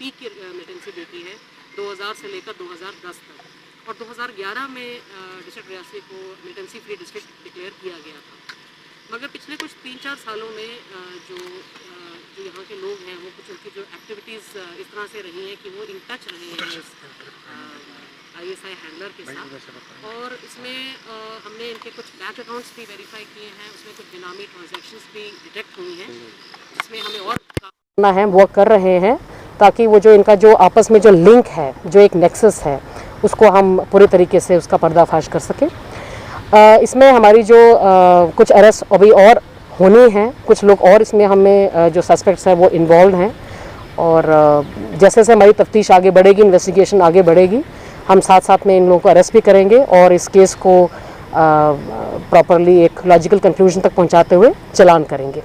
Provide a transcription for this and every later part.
Peak की militancy deity है 2000 से लेकर 2010 तक, और 2011 में डिस्ट्रिक्ट रियासी को मिलिटेंसी फ्री डिस्ट्रिक्ट डिक्लेयर किया गया था। मगर पिछले कुछ 3-4 सालों में जो यहाँ के लोग हैं वो कुछ उनकी जो एक्टिविटीज़ इस तरह से रही हैं कि वो इन टच रहे हैं ISI हैंडलर के साथ, और इसमें हमने इनके कुछ बैंक अकाउंट्स भी वेरीफाई किए हैं, उसमें कुछ बिनामी ट्रांजैक्शंस भी डिटेक्ट हुई हैं, जिसमें हमें और करना है वो कर रहे हैं, ताकि वो जो इनका जो आपस में जो लिंक है, जो एक नेक्सस है, उसको हम पूरे तरीके से उसका पर्दाफाश कर सकें। इसमें हमारी जो कुछ अरेस्ट अभी और होनी हैं, कुछ लोग और इसमें हमें जो सस्पेक्ट्स हैं वो इन्वॉल्व हैं, और जैसे जैसे हमारी तफ्तीश आगे बढ़ेगी, इन्वेस्टिगेशन आगे बढ़ेगी, हम साथ साथ में इन लोगों को अरेस्ट भी करेंगे और इस केस को प्रॉपरली एक लॉजिकल कंक्लूजन तक पहुंचाते हुए चलान करेंगे।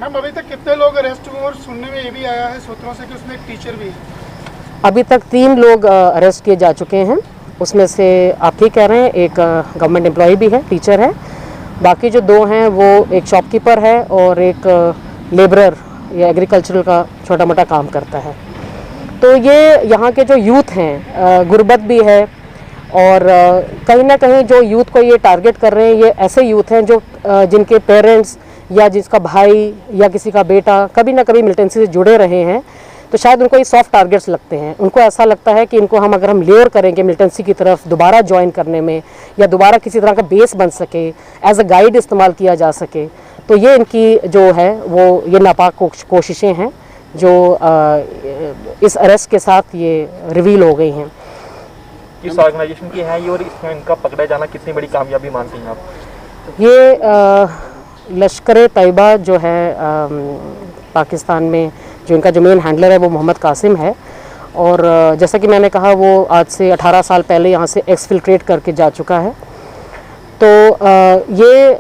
मैम, अभी तक कितने लोग अरेस्ट हुए, और सुनने में ये भी आया है सूत्रों से कि उसमें एक टीचर भी है? अभी तक 3 लोग अरेस्ट किए जा चुके हैं, उसमें से आप ठीक कह रहे हैं, एक गवर्नमेंट एम्प्लॉय भी है, टीचर है, बाकी जो 2 हैं वो एक शॉपकीपर है और एक लेबरर या एग्रीकल्चरल का छोटा मोटा काम करता है। तो ये यहाँ के जो यूथ हैं, गुर्बत भी है, और कहीं ना कहीं जो यूथ को ये टारगेट कर रहे हैं, ये ऐसे यूथ हैं जो जिनके पेरेंट्स या जिसका भाई या किसी का बेटा कभी ना कभी मिलिटेंसी से जुड़े रहे हैं, तो शायद उनको ये सॉफ्ट टारगेट्स लगते हैं। उनको ऐसा लगता है कि इनको अगर हम लेयर करेंगे मिलिटेंसी की तरफ दोबारा ज्वाइन करने में, या दोबारा किसी तरह का बेस बन सके, एज अ गाइड इस्तेमाल किया जा सके, तो ये इनकी जो है वो ये नापाक कोशिशें हैं जो इस अरेस्ट के साथ ये रिवील हो गई हैं। किस ऑर्गेनाइजेशन की है ये, और इसमें इनका पकड़ा जाना कितनी बड़ी कामयाबी मानती हैं आप? ये लश्कर तैयबा जो है पाकिस्तान में, जो इनका जो मेन हैंडलर है वो मोहम्मद कासिम है, और जैसा कि मैंने कहा वो आज से 18 साल पहले यहाँ से एक्सफिल्ट्रेट करके जा चुका है। तो ये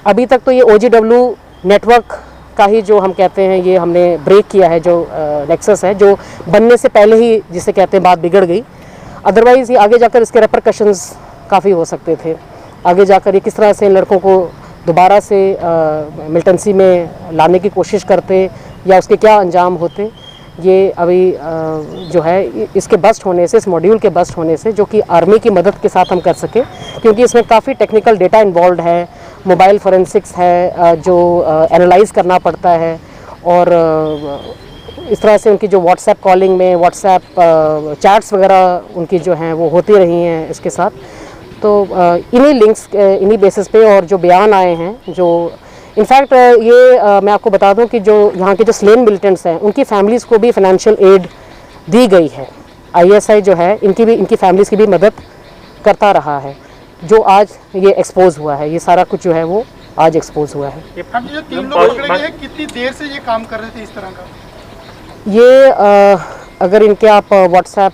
अभी तक तो ये OGW नेटवर्क का ही जो हम कहते हैं ये हमने ब्रेक किया है, जो नेक्सस है, जो बनने से पहले ही जिसे कहते हैं बात बिगड़ गई। अदरवाइज़ ये आगे जाकर इसके रेपरकशंस काफ़ी हो सकते थे, आगे जाकर ये किस तरह से इन लड़कों को दोबारा से मिलिटेंसी में लाने की कोशिश करते या उसके क्या अंजाम होते, ये अभी जो है इसके बस्ट होने से, इस मॉड्यूल के बस्ट होने से, जो कि आर्मी की मदद के साथ हम कर सके, क्योंकि इसमें काफ़ी टेक्निकल डेटा इन्वॉल्व है, मोबाइल फोरेंसिक्स है जो एनालाइज करना पड़ता है, और इस तरह से उनकी जो व्हाट्सएप कॉलिंग में, व्हाट्सएप चैट्स वगैरह उनकी जो हैं वो होती रही हैं इसके साथ। तो इन्हीं लिंक्स, इन्हीं बेसिस पे और जो बयान आए हैं, जो इनफैक्ट ये मैं आपको बता दूं कि जो यहाँ के जो स्लेन मिलिटेंट्स हैं उनकी फैमिलीज़ को भी फाइनेंशियल एड दी गई है। ISI जो है इनकी फैमिलीज़ की भी मदद करता रहा है, जो आज ये एक्सपोज हुआ है, ये सारा कुछ जो है वो आज एक्सपोज हुआ है। ये 3 लोग पकड़े गए हैं, कितनी देर से ये काम कर रहे थे इस तरह का? ये अगर इनके आप व्हाट्सएप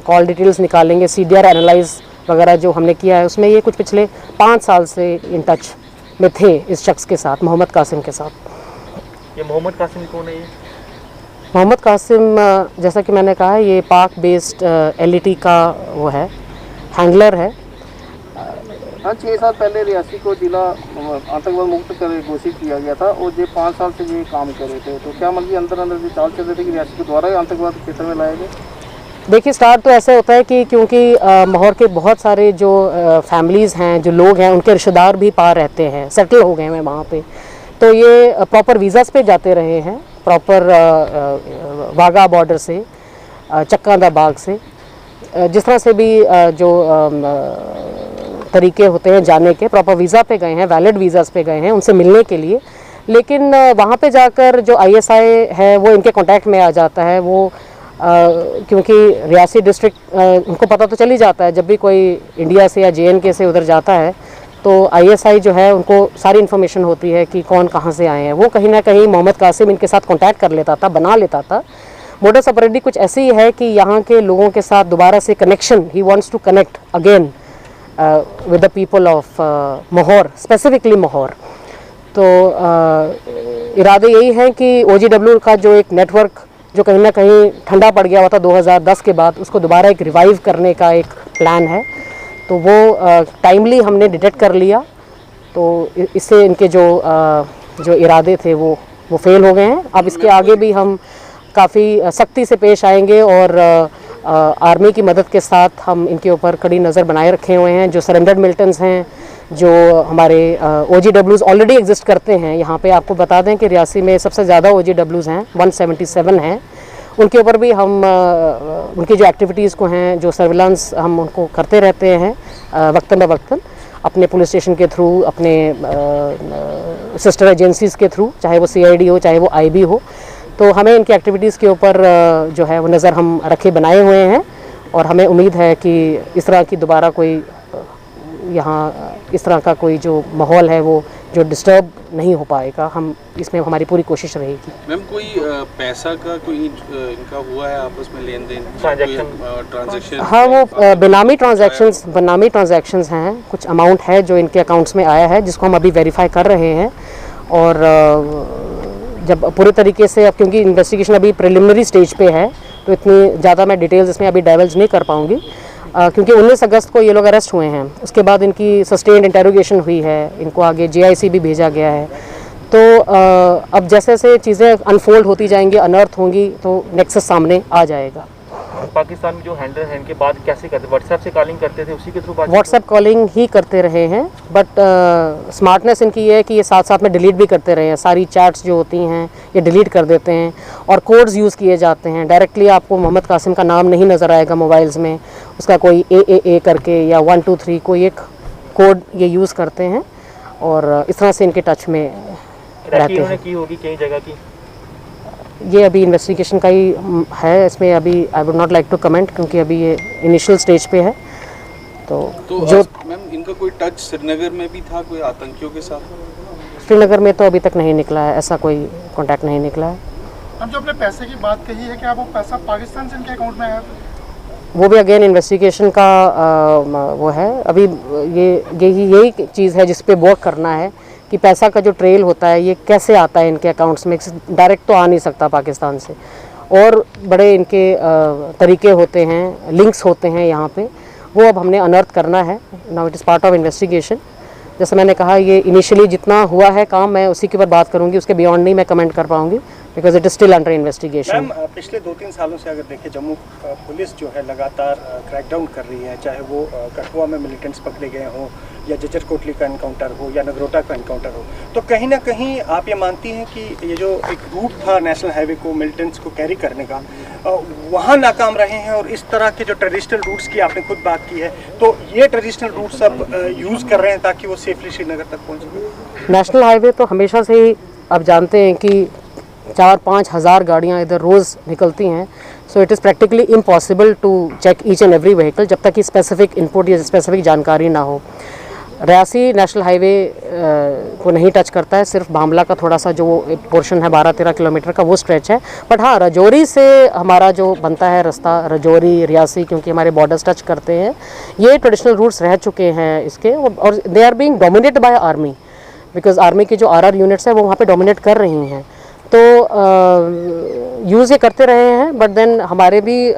कॉल डिटेल्स निकालेंगे, CDR एनालाइज वगैरह जो हमने किया है, उसमें ये कुछ पिछले 5 साल से इन टच में थे इस शख्स के साथ, मोहम्मद कासिम के साथ। ये मोहम्मद कासिम कौन है? ये मोहम्मद कासिम, जैसा कि मैंने कहा, ये पाक बेस्ड LET का वो है, हैंडलर है। हाँ, 6 साल पहले रियासी को जिला आतंकवाद मुक्त कर घोषित किया गया था, और ये 5 साल से ये काम कर रहे थे। तो क्या मतलब अंदर अंदर ये चाल चल रहे थे कि रियासी को द्वारा आतंकवाद क्षेत्र में लाया गया? देखिए, स्टार्ट तो ऐसे होता है कि क्योंकि माहौर के बहुत सारे जो फैमिलीज़ हैं, जो लोग हैं, उनके रिश्तेदार भी पार रहते हैं, सेटल हो गए हैं वहाँ पे, तो ये प्रॉपर वीज़ास पे जाते रहे हैं, प्रॉपर वाघा बॉर्डर से, चक्कादा बाग से, जिस तरह से भी जो तरीके होते हैं जाने के, प्रॉपर वीज़ा पे गए हैं, वैलिड वीज़ास पे गए हैं उनसे मिलने के लिए। लेकिन वहाँ पे जाकर जो ISI है वो इनके कांटेक्ट में आ जाता है। वो क्योंकि रियासी डिस्ट्रिक्ट उनको पता तो चल ही जाता है, जब भी कोई इंडिया से या JNK से उधर जाता है तो ISI जो है उनको सारी इन्फॉर्मेशन होती है कि कौन कहाँ से आए हैं। वो कहीं ना कहीं मोहम्मद कासिम इनके साथ कांटेक्ट कर लेता था, बना लेता था। मोडस ऑपरेंडी कुछ ऐसी ही है कि यहाँ के लोगों के साथ दोबारा से connection, he wants to connect again with the people of Mahaur, specifically Mahaur. तो इरादे यही हैं कि OGW का जो एक नेटवर्क जो कहीं ना कहीं ठंडा पड़ गया हुआ था 2010 के बाद, उसको दोबारा एक रिवाइव करने का एक प्लान है। तो वो टाइमली हमने डिटेक्ट कर लिया, तो इससे इनके जो इरादे थे वो फेल हो गए हैं। अब इसके आगे भी हम काफ़ी सख्ती से पेश आएंगे और आर्मी की मदद के साथ हम इनके ऊपर कड़ी नज़र बनाए रखे हुए हैं। जो सरेंडर्ड मिलिटेंट्स हैं, जो हमारे OGWs ऑलरेडी एग्जिस्ट करते हैं यहाँ पे, आपको बता दें कि रियासी में सबसे ज़्यादा OGWs हैं, 177 हैं। उनके ऊपर भी हम उनकी जो एक्टिविटीज़ को हैं, जो सर्विलांस हम उनको करते रहते हैं वक्तन ब वक्तन, अपने पुलिस स्टेशन के थ्रू, अपने सिस्टर एजेंसीज़ के थ्रू, चाहे वो CID हो, चाहे वो IB हो। तो हमें इनकी एक्टिविटीज़ के ऊपर जो है वो नज़र हम रखे बनाए हुए हैं और हमें उम्मीद है कि इस तरह की दोबारा कोई यहाँ इस तरह का कोई जो माहौल है वो जो डिस्टर्ब नहीं हो पाएगा। हम इसमें हमारी पूरी कोशिश रहेगी। मैम, कोई पैसा का कोई इनका हुआ है आपस में लेन देन, ट्रांजैक्शन? हाँ, वो बेनामी ट्रांजैक्शंस हैं। कुछ अमाउंट है जो इनके अकाउंट्स में आया है, जिसको हम अभी वेरीफाई कर रहे हैं। और जब पूरे तरीके से, अब क्योंकि इन्वेस्टिगेशन अभी प्रिलिमिनरी स्टेज पे है, तो इतनी ज़्यादा मैं डिटेल्स इसमें अभी डाइवल्ज नहीं कर पाऊँगी, क्योंकि 19 अगस्त को ये लोग अरेस्ट हुए हैं। उसके बाद इनकी सस्टेन्ड इंटेरोगेशन हुई है, इनको आगे JIC भी भेजा गया है। तो अब जैसे जैसे चीज़ें अनफोल्ड होती जाएंगी, अनर्थ होंगी, तो नेक्सस सामने आ जाएगा। पाकिस्तान में जो हैंडल है इनके बाद कैसे करते? व्हाट्सएप से कॉलिंग करते थे, उसी के थ्रू व्हाट्सएप कॉलिंग ही करते रहे हैं, बट स्मार्टनेस इनकी ये है कि ये साथ साथ में डिलीट भी करते रहे हैं। सारी चैट्स जो होती हैं ये डिलीट कर देते हैं और कोड्स यूज़ किए जाते हैं। डायरेक्टली आपको मोहम्मद कासिम का नाम नहीं नज़र आएगा मोबाइल्स में, उसका कोई AAA करके या 123 कोई एक कोड ये यूज़ करते हैं और इस तरह से इनके टच में रहते हैं। की होगी कई जगह की, ये अभी इन्वेस्टिगेशन का ही है, इसमें अभी I would not like to comment, क्योंकि अभी ये इनिशियल स्टेज पे है। तो जो मैम, इनका कोई टच श्रीनगर में भी था कोई आतंकियों के साथ? श्रीनगर में तो अभी तक नहीं निकला है, ऐसा कोई कांटेक्ट नहीं निकला है। अब जो अपने पैसे की बात कही है, क्या वो पैसा पाकिस्तान से इनके अकाउंट में आया? वो भी अगेन इन्वेस्टिगेशन का वो है। अभी यही चीज़ है जिस पे वर्क करना है कि पैसा का जो ट्रेल होता है ये कैसे आता है इनके अकाउंट्स में। डायरेक्ट तो आ नहीं सकता पाकिस्तान से, और बड़े इनके तरीके होते हैं, लिंक्स होते हैं यहाँ पे, वो अब हमने अनर्थ करना है। Now it is part of investigation. जैसे मैंने कहा, ये इनिशियली जितना हुआ है काम, मैं उसी के ऊपर बात करूँगी, उसके बियॉन्ड नहीं मैं कमेंट कर पाऊँगी, because it is still under investigation. Ma'am, पिछले 2-3 सालों से अगर देखें, जम्मू पुलिस जो है लगातार क्रैकडाउन कर रही है, चाहे वो कठुआ में मिलिटेंट्स पकड़े गए हों, या जजर कोटली का एनकाउंटर हो, या नगरोटा का एनकाउंटर हो, तो कहीं ना कहीं आप ये मानती हैं कि ये जो एक रूट था नेशनल हाईवे को मिलिटेंट्स को कैरी करने का, वहाँ नाकाम रहे हैं? और इस तरह के जो ट्रेडिशनल रूट्स की आपने खुद बात की है, तो ये ट्रेडिशनल रूट्स अब यूज़ कर रहे हैं ताकि वो सेफली श्रीनगर तक पहुँच सकें? नेशनल हाईवे तो हमेशा से ही आप जानते हैं कि 4-5 हज़ार गाड़ियाँ इधर रोज़ निकलती हैं। So it is practically impossible to check each and every vehicle जब तक कि स्पेसिफिक इनपुट या स्पेसिफिक जानकारी ना हो। रियासी नेशनल हाईवे को नहीं टच करता है, सिर्फ भामला का थोड़ा सा जो पोर्शन है 12-13 किलोमीटर का वो स्ट्रेच है। बट हाँ, रजौरी से हमारा जो बनता है रास्ता, रजौरी रियासी, क्योंकि हमारे बॉर्डर्स टच करते हैं, ये ट्रेडिशनल रूट्स रह चुके हैं इसके, और they are being dominated by army, because army की जो RR यूनिट्स है वो वहाँ पे डोमिनेट कर रही हैं। तो यूज़ ये करते रहे हैं, बट देन हमारे भी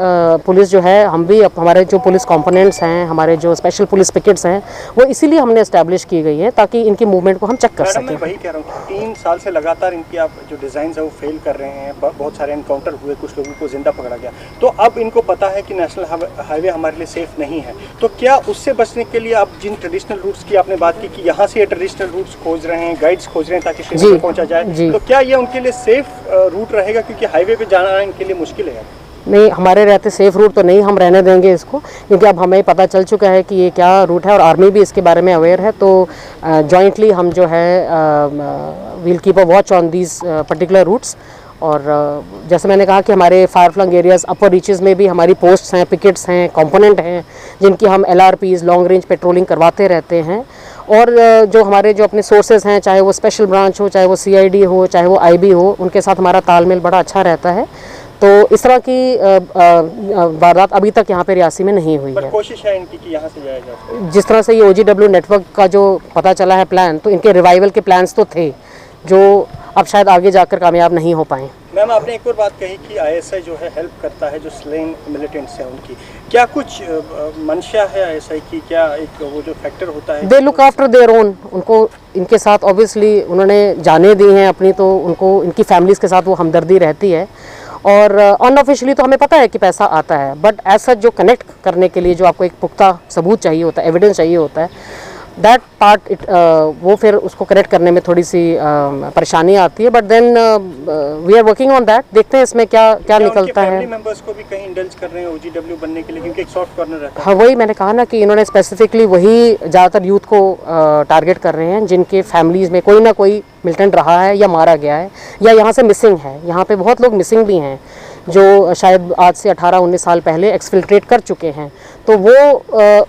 पुलिस जो है, हम भी हमारे जो पुलिस कंपोनेंट्स हैं, हमारे जो स्पेशल पुलिस पिकेट्स हैं, वो इसीलिए हमने इस्टेब्लिश की गई है ताकि इनकी मूवमेंट को हम चेक कर सकें। मैं वही कह रहा हूँ, 3 साल से लगातार इनकी आप जो डिज़ाइन है वो फेल कर रहे हैं, बहुत सारे एनकाउंटर हुए, कुछ लोगों को जिंदा पकड़ा गया, तो अब इनको पता है कि नेशनल हाईवे हमारे लिए सेफ नहीं है, तो क्या उससे बचने के लिए आप जिन ट्रेडिशनल रूट्स की आपने बात की कि यहाँ से ये ट्रेडिशनल रूट्स खोज रहे हैं, गाइड्स खोज रहे हैं ताकि श्रीनगर पहुँचा जाए, तो क्या ये उनके लिए सेफ रूट रहेगा? क्योंकि हाईवे पे जाना इनके लिए मुश्किल है। नहीं, हमारे रहते सेफ रूट तो नहीं हम रहने देंगे इसको, क्योंकि अब हमें पता चल चुका है कि ये क्या रूट है और आर्मी भी इसके बारे में अवेयर है। तो जॉइंटली हम जो है will keep a watch on these particular routes. और जैसे मैंने कहा कि हमारे far flung areas, upper reaches में भी हमारी पोस्ट्स हैं, पिकेट्स हैं, कंपोनेंट हैं, जिनकी हम LRPs लॉन्ग रेंज पेट्रोलिंग करवाते रहते हैं। और जो हमारे जो अपने सोर्सेज हैं, चाहे वो स्पेशल ब्रांच हो, चाहे वो CID हो, चाहे वो IB हो, उनके साथ हमारा तालमेल बड़ा अच्छा रहता है। तो इस तरह की वारदात अभी तक यहाँ पे रियासी में नहीं हुई है। कोशिश है इनकी कि यहाँ से जाया जाए। जिस तरह से ये OGW नेटवर्क का जो पता चला है प्लान, तो इनके रिवाइवल के प्लान्स तो थे जो अब शायद आगे जाकर कामयाब नहीं हो पाए। मैम, आपने एक और बात कही कि ISI जो है हेल्प करता है जो स्लेन मिलिटेंट्स हैं उनकी, क्या कुछ मंशा है ISI की? क्या एक वो जो फैक्टर होता है? They look after their own, उनको इनके साथ ऑब्वियसली उन्होंने जाने दी हैं अपनी, तो उनको इनकी फैमिलीज़ के साथ वो हमदर्दी रहती है। और अनऑफिशियली तो हमें पता है कि पैसा आता है, बट ऐसा जो कनेक्ट करने के लिए जो आपको एक पुख्ता सबूत चाहिए होता है, एविडेंस चाहिए होता है, दैट पार्ट वो फिर उसको करेक्ट करने में थोड़ी सी परेशानी आती है, but then we are working on that. देखते हैं इसमें क्या क्या निकलता है। फैमिली मेंबर्स को भी कहीं इंडल्ज कर रहे हैं OGW बनने के लिए, क्योंकि एक सॉफ्ट कॉर्नर रहता है। हाँ, वही मैंने कहा ना कि इन्होंने स्पेसिफिकली वही ज़्यादातर यूथ को टारगेट कर रहे हैं जिनके फैमिलीज़ में कोई ना कोई मिलिटेंट रहा है या मारा गया है या यहाँ से मिसिंग है। यहाँ पे बहुत लोग मिसिंग भी हैं जो शायद आज से 18-19 साल पहले एक्सफिल्ट्रेट कर चुके हैं, तो वो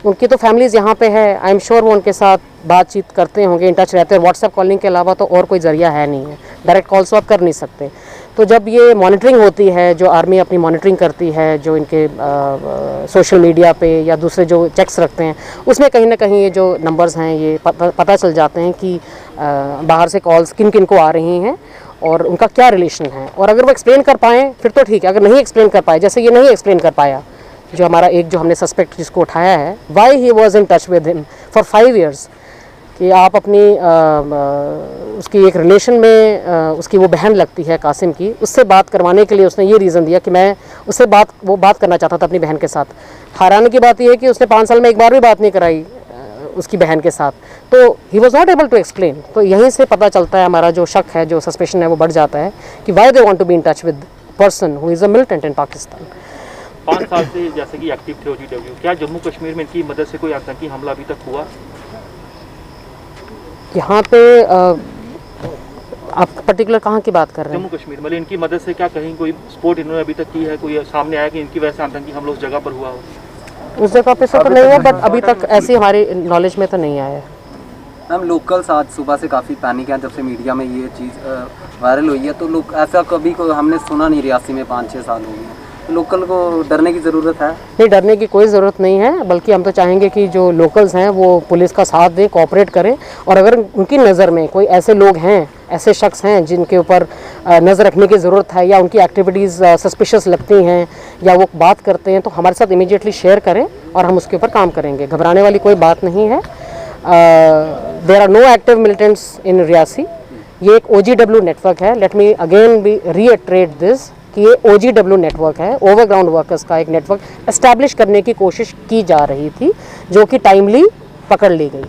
उनकी तो फैमिलीज़ यहाँ पे है। आई एम श्योर वो उनके साथ बातचीत करते होंगे, इन टच रहते हैं। व्हाट्सएप कॉलिंग के अलावा तो और कोई ज़रिया है नहीं है, डायरेक्ट कॉल्स तो आप कर नहीं सकते। तो जब ये मॉनिटरिंग होती है, जो आर्मी अपनी मॉनिटरिंग करती है, जो इनके सोशल मीडिया पे या दूसरे जो चेक्स रखते हैं, उसमें कहीं ना कहीं ये जो नंबर्स हैं ये पता चल जाते हैं कि बाहर से कॉल्स किन किन को आ रही हैं और उनका क्या रिलेशन है। और अगर वो एक्सप्लेन कर पाएँ फिर तो ठीक है, अगर नहीं एक्सप्लेन कर पाए, जैसे ये नहीं एक्सप्लेन कर पाया जो हमारा एक जो हमने सस्पेक्ट जिसको उठाया है, why he was in touch with him for 5 years, कि आप अपनी उसकी एक रिलेशन में उसकी वो बहन लगती है कासिम की, उससे बात करवाने के लिए उसने ये रीज़न दिया कि मैं उससे वो बात करना चाहता था अपनी बहन के साथ। हैरानी की बात यह है कि उसने 5 साल में एक बार भी बात नहीं कराई उसकी बहन के साथ, तो he was not able to explain. तो यहीं से पता चलता है, हमारा जो शक है, जो सस्पेशन है, वो बढ़ जाता है कि why they want to be in touch with person who is a militant in Pakistan. 5 साल से जैसे कि एक्टिव थे OGW, क्या जम्मू कश्मीर में इनकी मदद से कोई आतंकी हमला अभी तक हुआ? यहाँ पे आप पर्टिकुलर कहाँ की बात कर रहे हैं? जम्मू कश्मीर, मतलब इनकी मदद से क्या कहीं कोई सपोर्ट इन्होंने अभी तक की है? कोई सामने आया कि इनकी वजह से आतंकी हमला उस जगह पर हुआ हो? उस जगह पे तो नहीं है, बट अभी तक ऐसी हमारी नॉलेज में तो नहीं आया है। मैम, लोकल्स आज सुबह से काफ़ी पैनिक हैं जब से मीडिया में ये चीज़ वायरल हुई है। तो लोग ऐसा कभी को हमने सुना नहीं, रियासी में 5-6 साल हो गए। लोकल को डरने की ज़रूरत है? नहीं, डरने की कोई ज़रूरत नहीं है, बल्कि हम तो चाहेंगे कि जो लोकल्स हैं वो पुलिस का साथ दें, कोऑपरेट करें। और अगर उनकी नज़र में कोई ऐसे लोग हैं, ऐसे शख्स हैं जिनके ऊपर नज़र रखने की ज़रूरत है या उनकी एक्टिविटीज़ सस्पिशियस लगती हैं या वो बात करते हैं, तो हमारे साथ इमीडिएटली शेयर करें और हम उसके ऊपर काम करेंगे। घबराने वाली कोई बात नहीं है। There are no active militants in Reasi. ये एक OGW नेटवर्क है। Let me again be reiterate this कि ये OGW नेटवर्क है, ओवरग्राउंड वर्कर्स का एक नेटवर्क एस्टैब्लिश करने की कोशिश की जा रही थी, जो कि टाइमली पकड़ ली गई।